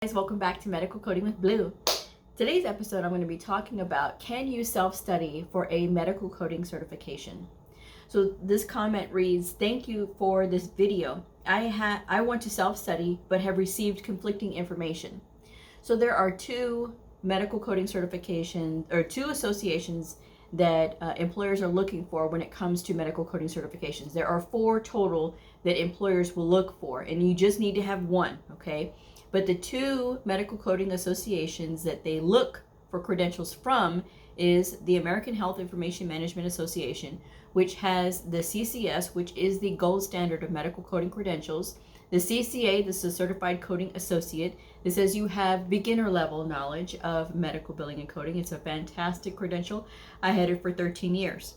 Guys, welcome back to Medical Coding with Blue. Today's episode I'm going to be talking about, can you self-study for a medical coding certification? So this comment reads, thank you for this video. I want to self-study but have received conflicting information. So there are two medical coding certifications, or two associations that employers are looking for when it comes to medical coding certifications. There are 4 total that employers will look for, and you just need to have one, okay? But the 2 medical coding associations that they look for credentials from is the American Health Information Management Association, which has the CCS, which is the gold standard of medical coding credentials. The CCA, this is a Certified Coding Associate. This says you have beginner level knowledge of medical billing and coding. It's a fantastic credential. I had it for 13 years.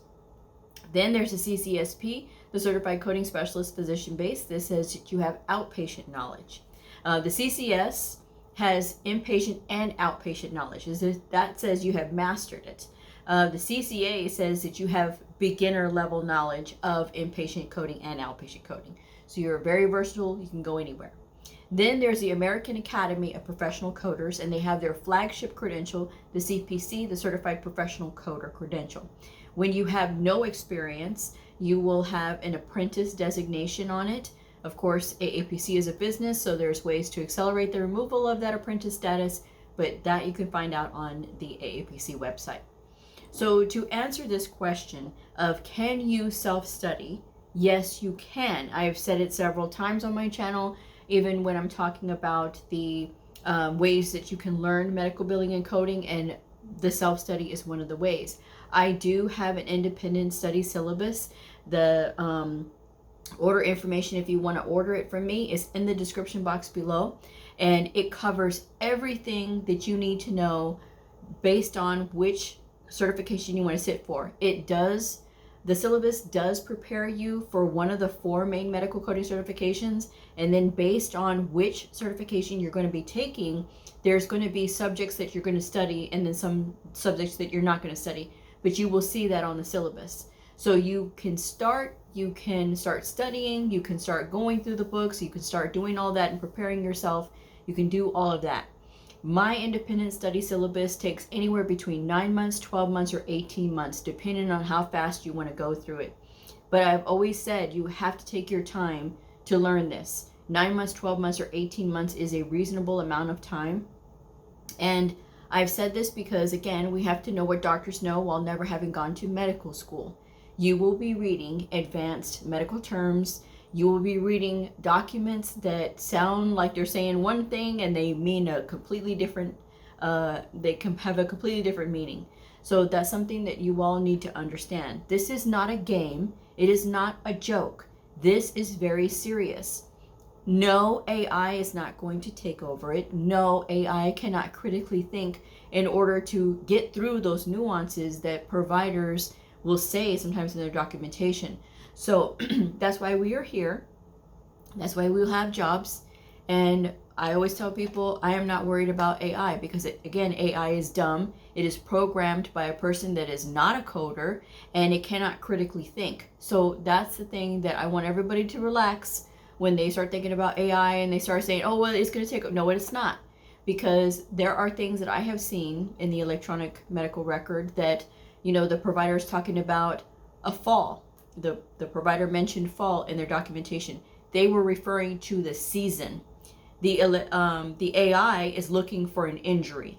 Then there's the CCSP, the Certified Coding Specialist Physician Base. This says that you have outpatient knowledge. The CCS has inpatient and outpatient knowledge. That says you have mastered it. The CCA says that you have beginner level knowledge of inpatient coding and outpatient coding. So you're very versatile, you can go anywhere. Then there's the American Academy of Professional Coders, and they have their flagship credential, the CPC, the Certified Professional Coder credential. When you have no experience, you will have an apprentice designation on it. Of course, AAPC is a business, so there's ways to accelerate the removal of that apprentice status, but that you can find out on the AAPC website. So to answer this question of can you self-study, yes, you can. I've said it several times on my channel, even when I'm talking about the ways that you can learn medical billing and coding, and the self-study is one of the ways. I do have an independent study syllabus. The order information, if you want to order it from me, is in the description box below, and it covers everything that you need to know based on which certification you want to sit for. The syllabus does prepare you for one of the 4 main medical coding certifications, and then based on which certification you're going to be taking, there's going to be subjects that you're going to study and then some subjects that you're not going to study, but you will see that on the syllabus. So you can start studying, you can start going through the books, you can start doing all that and preparing yourself. You can do all of that. My independent study syllabus takes anywhere between 9 months, 12 months, or 18 months, depending on how fast you want to go through it. But I've always said you have to take your time to learn this. 9 months, 12 months, or 18 months is a reasonable amount of time. And I've said this because, again, we have to know what doctors know while never having gone to medical school. You will be reading advanced medical terms. You will be reading documents that sound like they're saying one thing and they mean a completely different, they can have a completely different meaning. So that's something that you all need to understand. This is not a game. It is not a joke. This is very serious. No, AI is not going to take over it. No, AI cannot critically think in order to get through those nuances that providers will say sometimes in their documentation. So that's why we are here. That's why we'll have jobs. And I always tell people I am not worried about AI because, again, AI is dumb. It is programmed by a person that is not a coder, and it cannot critically think. So that's the thing that I want everybody to relax when they start thinking about AI and they start saying, oh, well, it's going to take, no, it's not. Because there are things that I have seen in the electronic medical record that, you know, the provider is talking about a fall. The provider mentioned fall in their documentation. They were referring to the season. The AI is looking for an injury.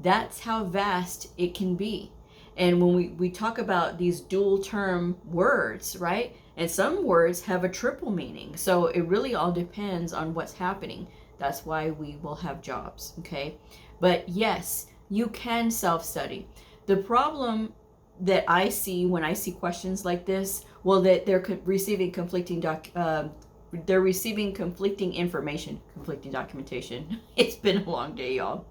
That's how vast it can be. And when we talk about these dual term words, right? And some words have a triple meaning. So it really all depends on what's happening. That's why we will have jobs, okay? But yes, you can self-study. The problem that I see when I see questions like this, well, that they're receiving conflicting information, conflicting documentation. It's been a long day, y'all.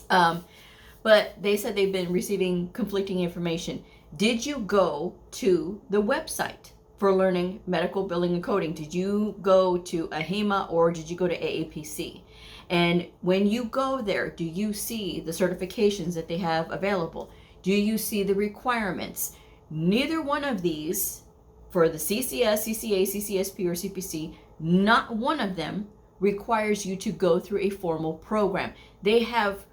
But they said they've been receiving conflicting information. Did you go to the website for learning medical billing and coding? Did you go to AHIMA or did you go to AAPC? And when you go there, do you see the certifications that they have available? Do you see the requirements? Neither one of these, for the CCS, CCA, CCSP, or CPC, not one of them requires you to go through a formal program. They have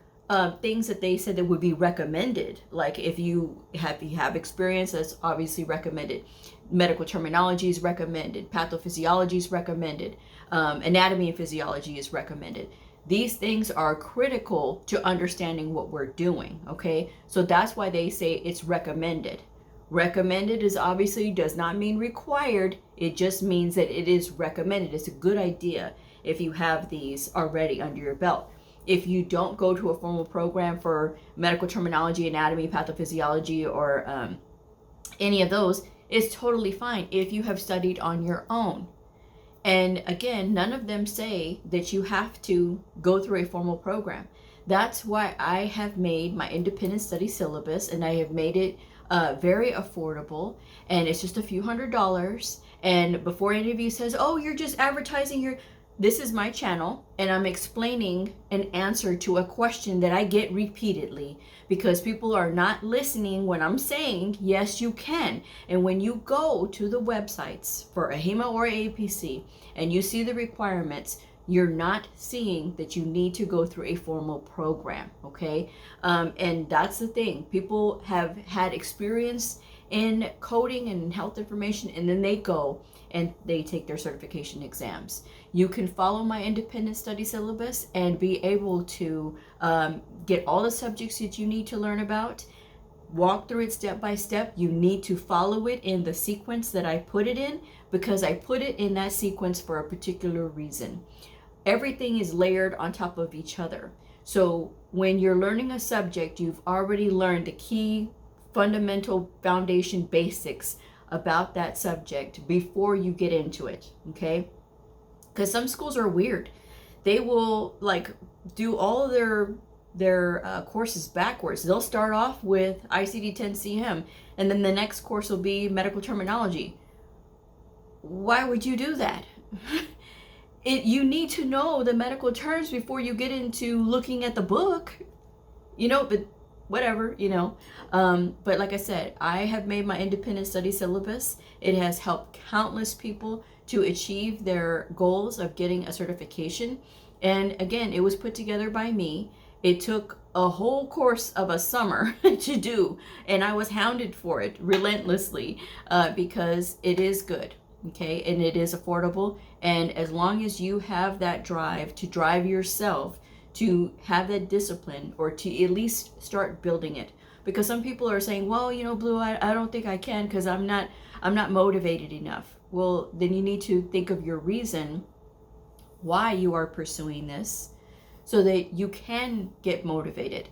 things that they said that would be recommended. Like if you have experience, that's obviously recommended. Medical terminology is recommended. Pathophysiology is recommended. Anatomy and physiology is recommended. These things are critical to understanding what we're doing, okay? So that's why they say it's recommended. Recommended is obviously does not mean required. It just means that it is recommended. It's a good idea if you have these already under your belt. If you don't go to a formal program for medical terminology, anatomy, pathophysiology, or any of those, it's totally fine if you have studied on your own. And again, none of them say that you have to go through a formal program. That's why I have made my independent study syllabus, and I have made it very affordable, and it's just a few $100s. And before any of you says, oh, you're just advertising your, this is my channel, and I'm explaining an answer to a question that I get repeatedly, because people are not listening when I'm saying, yes, you can. And when you go to the websites for AHIMA or APC and you see the requirements, you're not seeing that you need to go through a formal program, okay? And that's the thing. People have had experience in coding and health information, and then they go and they take their certification exams. You can follow my independent study syllabus and be able to get all the subjects that you need to learn about, walk through it step by step. You need to follow it in the sequence that I put it in, because I put it in that sequence for a particular reason. Everything is layered on top of each other. So when you're learning a subject, you've already learned the key fundamental foundation basics about that subject before you get into it, okay? Because some schools are weird. They will like do all of their courses backwards. They'll start off with ICD-10-CM, and then the next course will be medical terminology. Why would you do that? You need to know the medical terms before you get into looking at the book, but whatever, but like I said, I have made my independent study syllabus. It has helped countless people to achieve their goals of getting a certification. And again, it was put together by me. It took a whole course of a summer to do, and I was hounded for it relentlessly because it is good, okay, and it is affordable. And as long as you have that drive to drive yourself, to have that discipline, or to at least start building it, because some people are saying, well, Bleu, I don't think I can because I'm not motivated enough. Well, then you need to think of your reason why you are pursuing this, so that you can get motivated.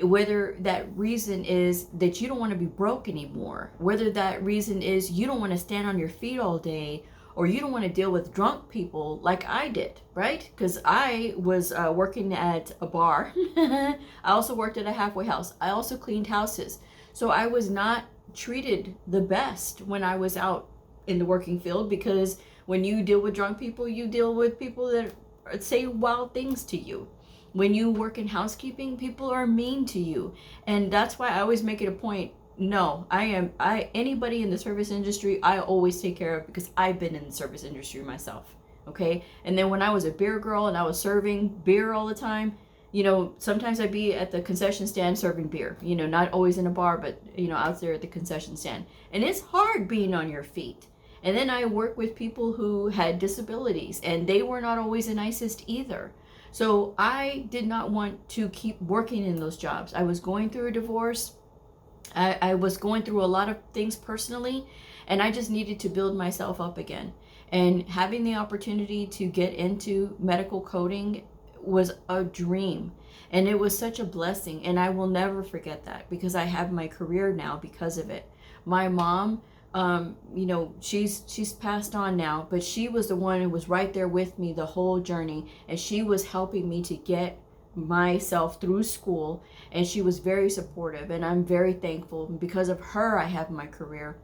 Whether that reason is that you don't want to be broke anymore, whether that reason is you don't want to stand on your feet all day, or you don't want to deal with drunk people like I did, right? Because I was working at a bar. I also worked at a halfway house. I also cleaned houses. So I was not treated the best when I was out in the working field, because when you deal with drunk people, you deal with people that say wild things to you. When you work in housekeeping, people are mean to you. And that's why I always make it a point. No, anybody in the service industry, I always take care of, because I've been in the service industry myself. Okay. And then when I was a beer girl and I was serving beer all the time, sometimes I'd be at the concession stand serving beer, not always in a bar, but, out there at the concession stand. And it's hard being on your feet. And then I work with people who had disabilities, and they were not always the nicest either. So I did not want to keep working in those jobs. I was going through a divorce. I was going through a lot of things personally, and I just needed to build myself up again. And having the opportunity to get into medical coding was a dream, and it was such a blessing, and I will never forget that, because I have my career now because of it. My mom, she's passed on now, but she was the one who was right there with me the whole journey, and she was helping me to get myself through school, and she was very supportive, and I'm very thankful. Because of her, I have my career.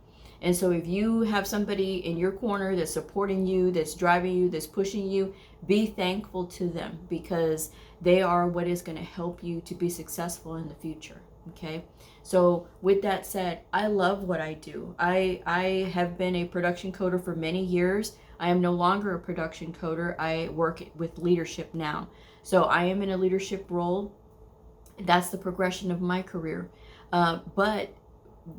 And so if you have somebody in your corner that's supporting you, that's driving you, that's pushing you, be thankful to them, because they are what is going to help you to be successful in the future. Okay. So with that said, I love what I do. I have been a production coder for many years. I am no longer a production coder. I work with leadership now. So I am in a leadership role. That's the progression of my career. But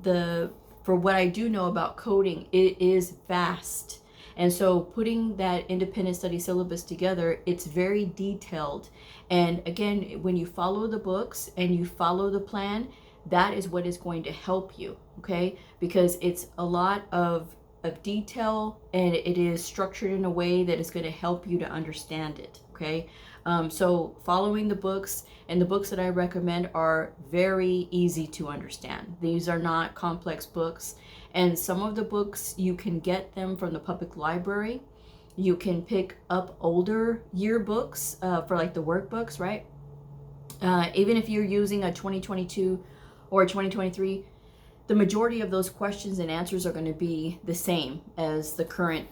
for what I do know about coding, it is vast. And so putting that independent study syllabus together, it's very detailed. And again, when you follow the books and you follow the plan, that is what is going to help you, okay? Because it's a lot of detail, and it is structured in a way that is going to help you to understand it, okay? So following the books, and the books that I recommend are very easy to understand. These are not complex books. And some of the books, you can get them from the public library. You can pick up older yearbooks for like the workbooks, right? Even if you're using a 2022 or a 2023, the majority of those questions and answers are going to be the same as the current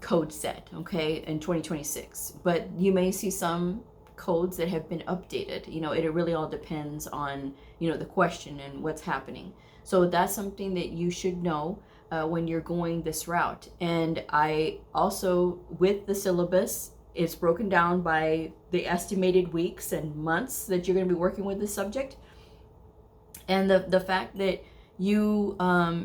code set, okay, in 2026. But you may see some codes that have been updated. You know, it really all depends on, you know, the question and what's happening. So that's something that you should know when you're going this route. And I also, with the syllabus, it's broken down by the estimated weeks and months that you're going to be working with this subject. And the fact that you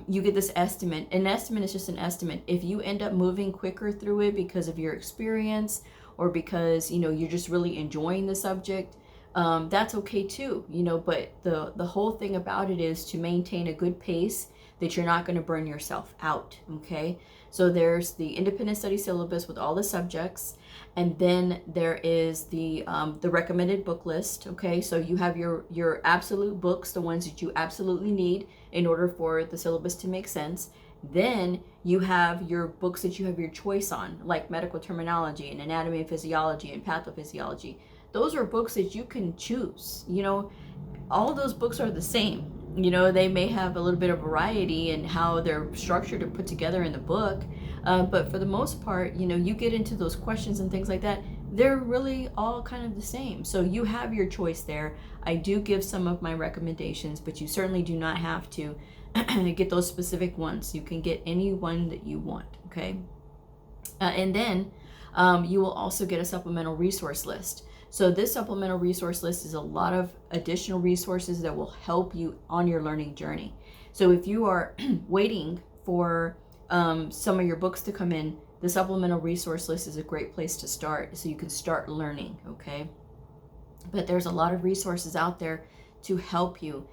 get this estimate. An estimate is just an estimate. If you end up moving quicker through it because of your experience, or because, you know, you're just really enjoying the subject, that's okay too, you know. But the whole thing about it is to maintain a good pace, that you're not going to burn yourself out, okay? So there's the independent study syllabus with all the subjects, and then there is the recommended book list, okay? So you have your absolute books, the ones that you absolutely need in order for the syllabus to make sense. Then you have your books that you have your choice on, like medical terminology and anatomy and physiology and pathophysiology. Those are books that you can choose. You know, all those books are the same. You know, they may have a little bit of variety in how they're structured or put together in the book. But for the most part, you know, you get into those questions and things like that, they're really all kind of the same. So you have your choice there. I do give some of my recommendations, but you certainly do not have to get those specific ones. You can get any one that you want, okay? And then you will also get a supplemental resource list. So this supplemental resource list is a lot of additional resources that will help you on your learning journey. So if you are waiting for some of your books to come in, the supplemental resource list is a great place to start, so you can start learning, okay? But there's a lot of resources out there to help you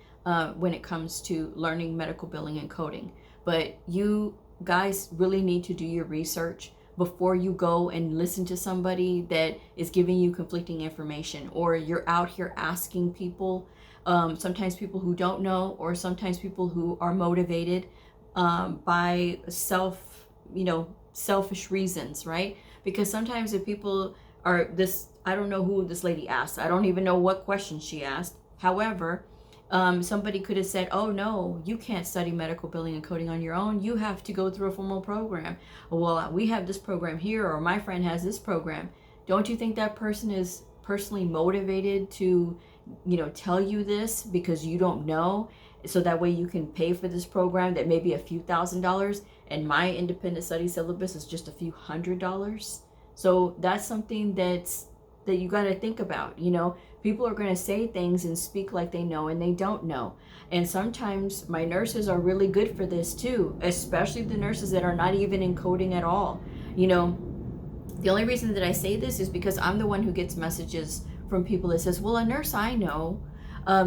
when it comes to learning medical billing and coding. But you guys really need to do your research before you go and listen to somebody that is giving you conflicting information, or you're out here asking people, sometimes people who don't know, or sometimes people who are motivated by selfish reasons, right? Because sometimes if people are I don't know who this lady asked. I don't even know what question she asked. However, somebody could have said, oh no, you can't study medical billing and coding on your own. You have to go through a formal program. Well, we have this program here, or my friend has this program. Don't you think that person is personally motivated to, you know, tell you this because you don't know? So that way you can pay for this program that may be a few $1,000s, and my independent study syllabus is just a few $100s. So that's something that you got to think about. You know, people are going to say things and speak like they know, and they don't know. And sometimes my nurses are really good for this too, especially the nurses that are not even in coding at all. You know, the only reason that I say this is because I'm the one who gets messages from people that says, well, a nurse I know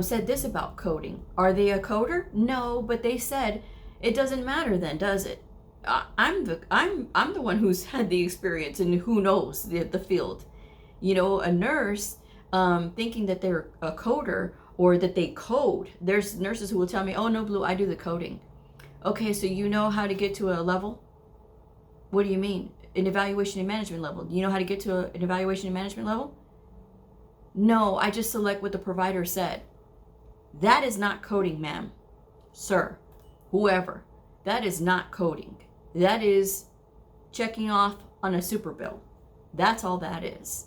said this about coding. Are they a coder? No, but they said it doesn't matter then, does it? I'm the one who's had the experience and who knows the field. You know, a nurse thinking that they're a coder or that they code. There's nurses who will tell me, oh no, Blue, I do the coding. Okay, so you know how to get to a level? What do you mean? An evaluation and management level. Do you know how to get to an evaluation and management level? No, I just select what the provider said. That is not coding, ma'am, sir, whoever. That is not coding. That is checking off on a super bill. That's all that is.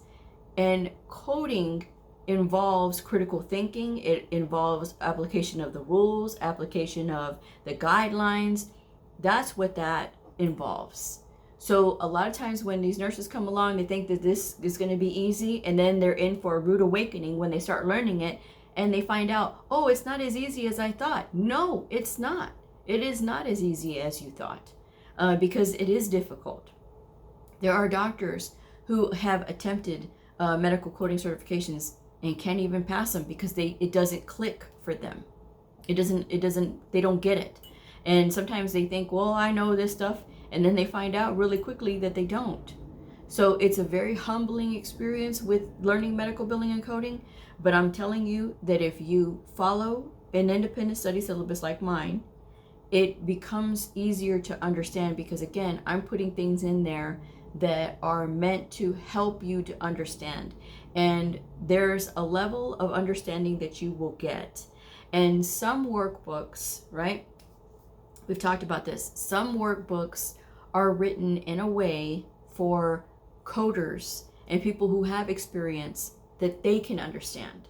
And coding involves critical thinking. It involves application of the rules, application of the guidelines. That's what that involves. So a lot of times when these nurses come along, they think that this is going to be easy, and then they're in for a rude awakening when they start learning it, and they find out, oh, it's not as easy as I thought. No, it's not. It is not as easy as you thought, because it is difficult. There are doctors who have attempted medical coding certifications and can't even pass them because it doesn't click for them. They don't get it. And sometimes they think, well, I know this stuff, and then they find out really quickly that they don't. So it's a very humbling experience with learning medical billing and coding, but I'm telling you that if you follow an independent study syllabus like mine, it becomes easier to understand, because again, I'm putting things in there that are meant to help you to understand. And there's a level of understanding that you will get. And some workbooks, right? We've talked about this. Some workbooks are written in a way for coders and people who have experience that they can understand.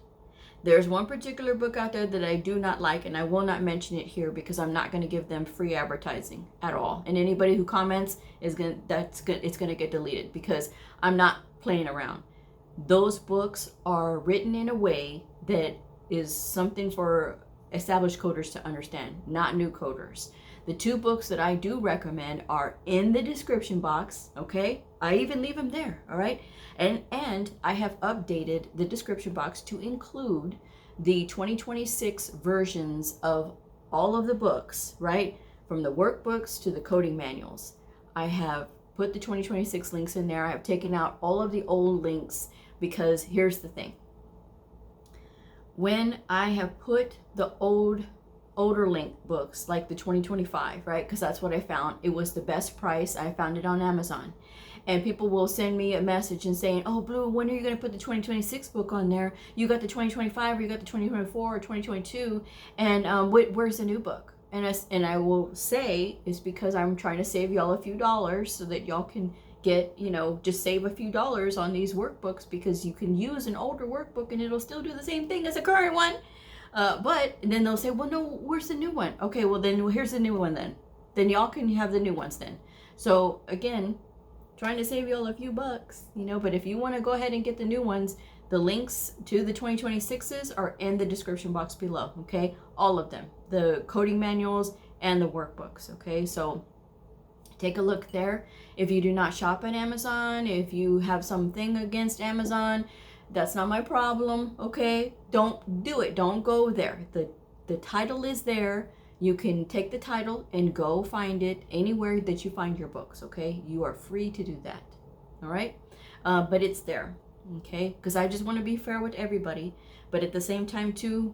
There's one particular book out there that I do not like, and I will not mention it here because I'm not going to give them free advertising at all. And anybody who comments it's going to get deleted because I'm not playing around. Those books are written in a way that is something for established coders to understand, not new coders. The two books that I do recommend are in the description box, okay? I even leave them there, all right? And I have updated the description box to include the 2026 versions of all of the books, right? From the workbooks to the coding manuals. I have put the 2026 links in there. I have taken out all of the old links because here's the thing. When I have put the older link books like the 2025, right? Because that's what I found. It was the best price. I found it on Amazon. And people will send me a message and saying, oh, Blue, when are you going to put the 2026 book on there? You got the 2025 or you got the 2024 or 2022. And where's the new book? And I will say it's because I'm trying to save y'all a few dollars so that y'all can get, just save a few dollars on these workbooks, because you can use an older workbook and it'll still do the same thing as a current one. But then they'll say, well, no, where's the new one? Okay, well, here's the new one then. Then y'all can have the new ones then. So again, trying to save y'all a few bucks, but if you want to go ahead and get the new ones, the links to the 2026s are in the description box below, okay? All of them, the coding manuals and the workbooks, okay? So take a look there. If you do not shop at Amazon, if you have something against Amazon, that's not my problem, okay? Don't do it. Don't go there. The title is there. You can take the title and go find it anywhere that you find your books, okay? You are free to do that, all right? But it's there, okay? Because I just want to be fair with everybody. But at the same time, too,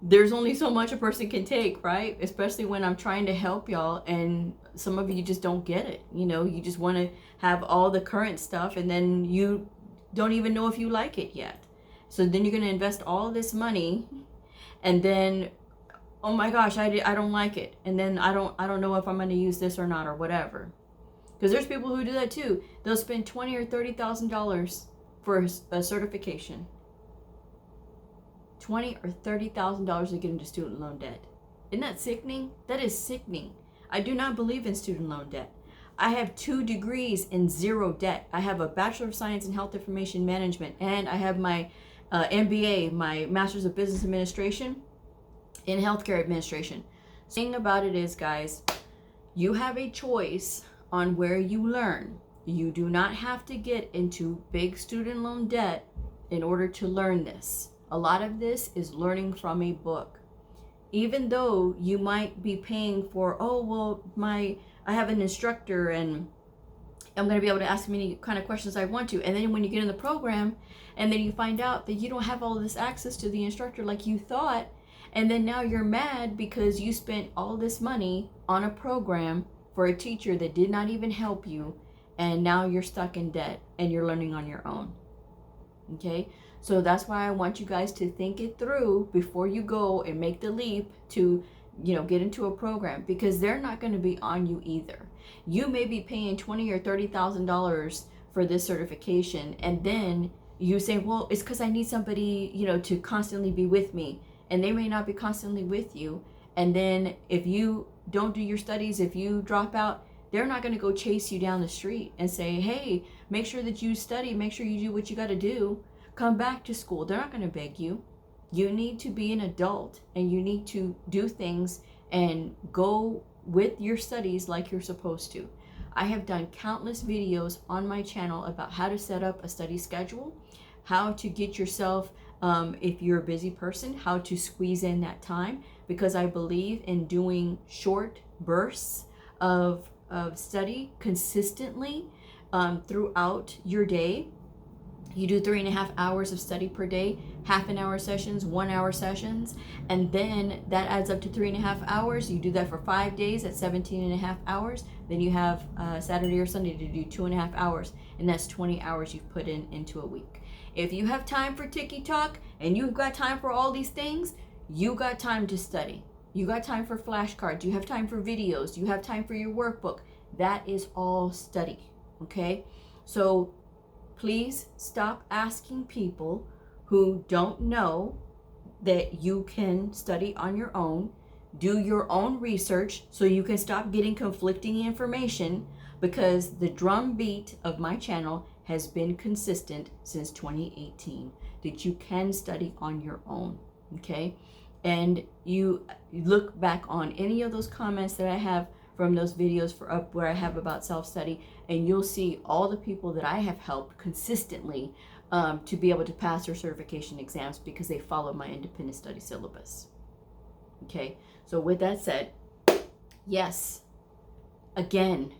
there's only so much a person can take, right? Especially when I'm trying to help y'all, and some of you just don't get it. You just want to have all the current stuff, and then you don't even know if you like it yet. So then you're going to invest all this money, and then, oh my gosh, I don't like it, and then I don't know if I'm going to use this or not or whatever. Because there's people who do that too. They'll spend $20,000 or $30,000 for a certification. $20,000 or $30,000 to get into student loan debt. Isn't that sickening? That is sickening. I do not believe in student loan debt. I have 2 degrees in zero debt. I have a Bachelor of Science in Health Information Management, and I have my MBA, my Master's of Business Administration in Healthcare Administration. The thing about it is, guys, you have a choice on where you learn. You do not have to get into big student loan debt in order to learn this. A lot of this is learning from a book. Even though you might be paying for, oh, well, I have an instructor and I'm going to be able to ask him any kind of questions I want to. And then when you get in the program and then you find out that you don't have all this access to the instructor like you thought, and then now you're mad because you spent all this money on a program for a teacher that did not even help you, and now you're stuck in debt and you're learning on your own. Okay? So that's why I want you guys to think it through before you go and make the leap to, get into a program, because they're not going to be on you either. You may be paying $20,000 or $30,000 for this certification, and then you say, well, it's because I need somebody, to constantly be with me, and they may not be constantly with you. And then if you don't do your studies, if you drop out, They're not going to go chase you down the street and say, hey, make sure that you study, make sure you do what you got to do, come back to school. They're not going to beg you. You need to be an adult, and you need to do things and go with your studies like you're supposed to. I have done countless videos on my channel about how to set up a study schedule, how to get yourself, if you're a busy person, how to squeeze in that time, because I believe in doing short bursts of study consistently throughout your day. You do 3.5 hours of study per day, half an hour sessions, 1 hour sessions, and then that adds up to 3.5 hours. You do that for 5 days at 17.5 hours. Then you have Saturday or Sunday to do 2.5 hours, and that's 20 hours you've put into a week. If you have time for TikTok and you've got time for all these things, you got time to study. You got time for flashcards. You have time for videos. You have time for your workbook. That is all study, okay? So please stop asking people who don't know that you can study on your own. Do your own research so you can stop getting conflicting information, because the drumbeat of my channel has been consistent since 2018 that you can study on your own, okay? And you look back on any of those comments that I have from those videos where I have about self-study, and you'll see all the people that I have helped consistently to be able to pass their certification exams because they follow my independent study syllabus. Okay, so with that said, yes, again,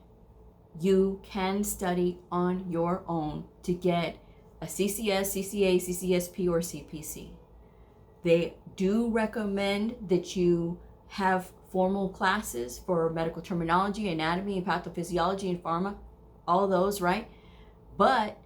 you can study on your own to get a CCS, CCA, CCSP, or CPC. They do recommend that you have formal classes for medical terminology, anatomy, and pathophysiology, and pharma, all those, right? But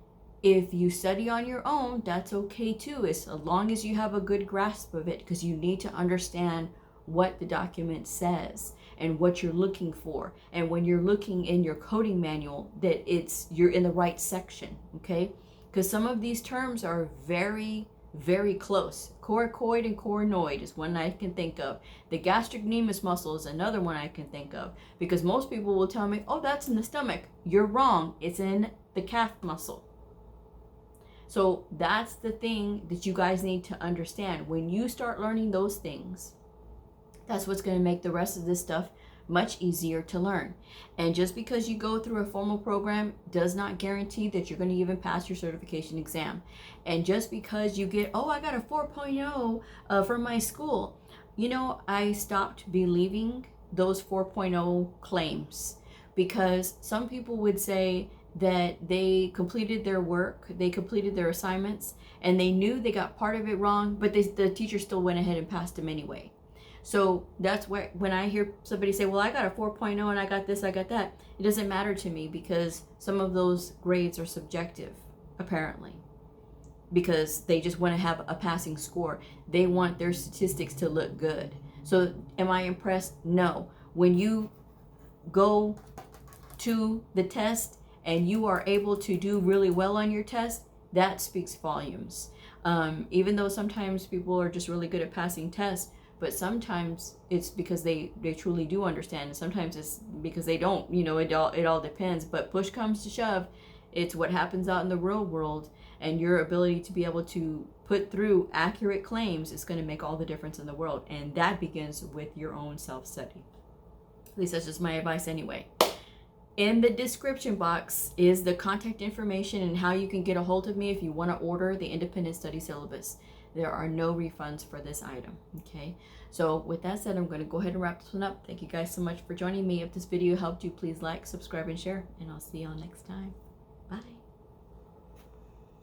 if you study on your own, that's okay too, as long as you have a good grasp of it, because you need to understand what the document says and what you're looking for. And when you're looking in your coding manual, that you're in the right section, okay? Because some of these terms are very, very close. Coracoid and coronoid is one I can think of. The gastrocnemius muscle is another one I can think of, because most people will tell me, oh, that's in the stomach. You're wrong. It's in the calf muscle. So that's the thing that you guys need to understand. When you start learning those things, that's what's going to make the rest of this stuff much easier to learn. And just because you go through a formal program does not guarantee that you're going to even pass your certification exam. And just because you get, oh, I got a 4.0 from my school, you know, I stopped believing those 4.0 claims, because some people would say that they completed their work, they completed their assignments, and they knew they got part of it wrong, but the teacher still went ahead and passed them anyway. So that's where, when I hear somebody say, well, I got a 4.0 and I got this, I got that, it doesn't matter to me, because some of those grades are subjective, apparently, because they just want to have a passing score. They want their statistics to look good. So am I impressed? No. When you go to the test and you are able to do really well on your test, that speaks volumes. Even though sometimes people are just really good at passing tests, but sometimes it's because they truly do understand, and sometimes it's because they don't. You know, it all depends. But push comes to shove, it's what happens out in the real world, and your ability to be able to put through accurate claims is going to make all the difference in the world. And that begins with your own self-study. At least that's just my advice anyway. In the description box is the contact information and how you can get a hold of me if you want to order the Independent Study Syllabus. There are no refunds for this item, okay? So with that said, I'm going to go ahead and wrap this one up. Thank you guys so much for joining me. If this video helped you, please like, subscribe, and share, and I'll see y'all next time. Bye.